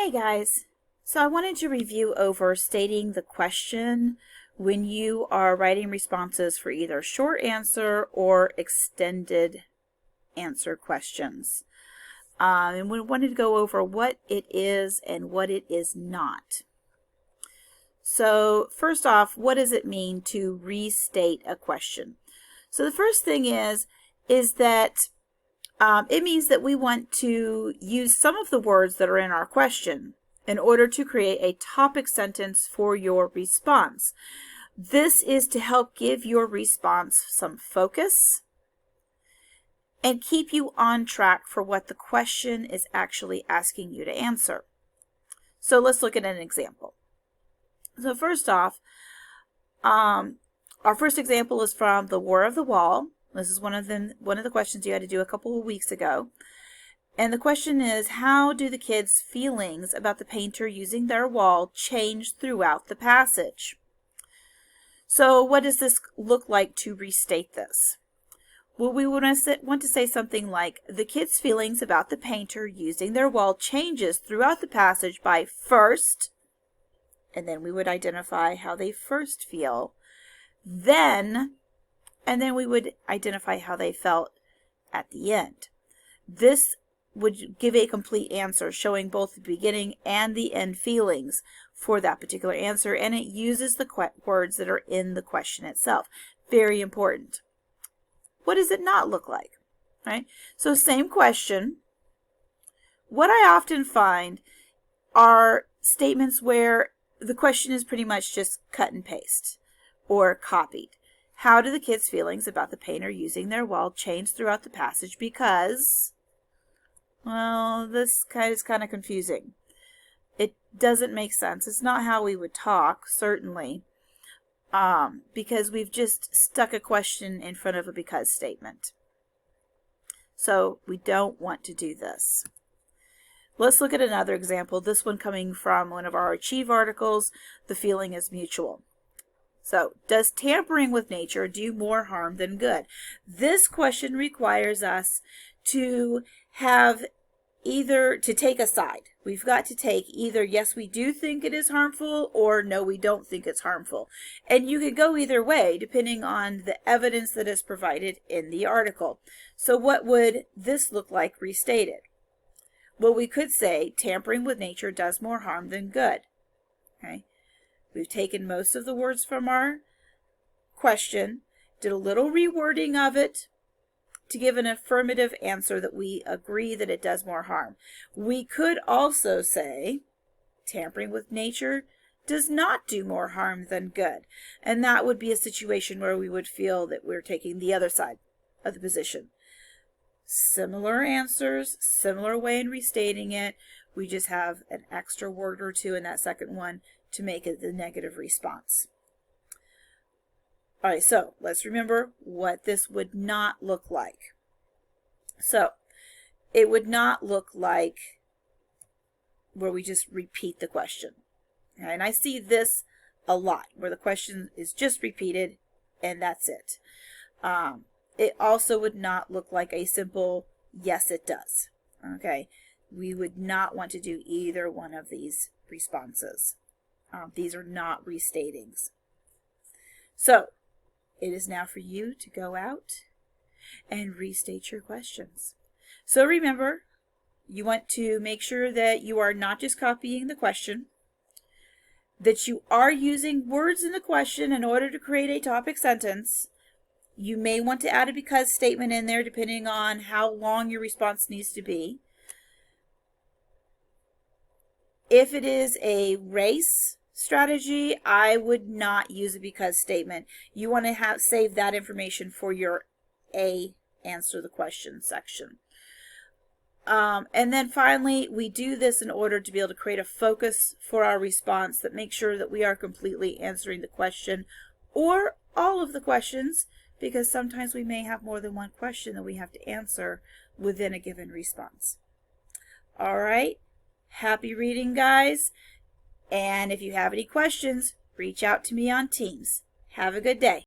Hey guys, so I wanted to review over stating the question when you are writing responses for either short answer or extended answer questions. And we wanted to go over what it is and what it is not. So first off, what does it mean to restate a question? So the first thing is that it means that we want to use some of the words that are in our question in order to create a topic sentence for your response. This is to help give your response some focus and keep you on track for what the question is actually asking you to answer. So let's look at an example. So first off, our first example is from the War of the Wall. This is one of the questions you had to do a couple of weeks ago. And the question is, how do the kids' feelings about the painter using their wall change throughout the passage? So what does this look like to restate this? Well, we want to say something like, the kids' feelings about the painter using their wall changes throughout the passage by first, and then we would identify how they first feel, then, and then we would identify how they felt at the end. This would give a complete answer showing both the beginning and the end feelings for that particular answer, and it uses the words that are in the question itself. Very important. What does it not look like? Right? So same question. What I often find are statements where the question is pretty much just cut and paste or copied. How do the kids' feelings about the painter using their wall change throughout the passage? Because, well, this is kind of confusing. It doesn't make sense. It's not how we would talk, certainly, because we've just stuck a question in front of a because statement. So we don't want to do this. Let's look at another example, this one coming from one of our Achieve articles, The Feeling is Mutual. So, does tampering with nature do more harm than good? This question requires us to have to take a side. We've got to take either, yes, we do think it is harmful, or no, we don't think it's harmful. And you can go either way, depending on the evidence that is provided in the article. So what would this look like restated? Well, we could say tampering with nature does more harm than good. Okay. We've taken most of the words from our question, did a little rewording of it to give an affirmative answer that we agree that it does more harm. We could also say tampering with nature does not do more harm than good. And that would be a situation where we would feel that we're taking the other side of the position. Similar answers, similar way in restating it. We just have an extra word or two in that second one to make it the negative response. All right, so let's remember what this would not look like. So it would not look like where we just repeat the question. And I see this a lot, where the question is just repeated and that's it. It also would not look like a simple yes, it does. Okay, we would not want to do either one of these responses. These are not restatings. So it is now for you to go out and restate your questions. So remember, you want to make sure that you are not just copying the question, that you are using words in the question in order to create a topic sentence. You may want to add a because statement in there depending on how long your response needs to be. If it is a race strategy, I would not use a because statement. You want to save that information for your answer the question section. And then finally, we do this in order to be able to create a focus for our response that makes sure that we are completely answering the question or all of the questions, because sometimes we may have more than one question that we have to answer within a given response. All right. Happy reading, guys. And if you have any questions, reach out to me on Teams. Have a good day.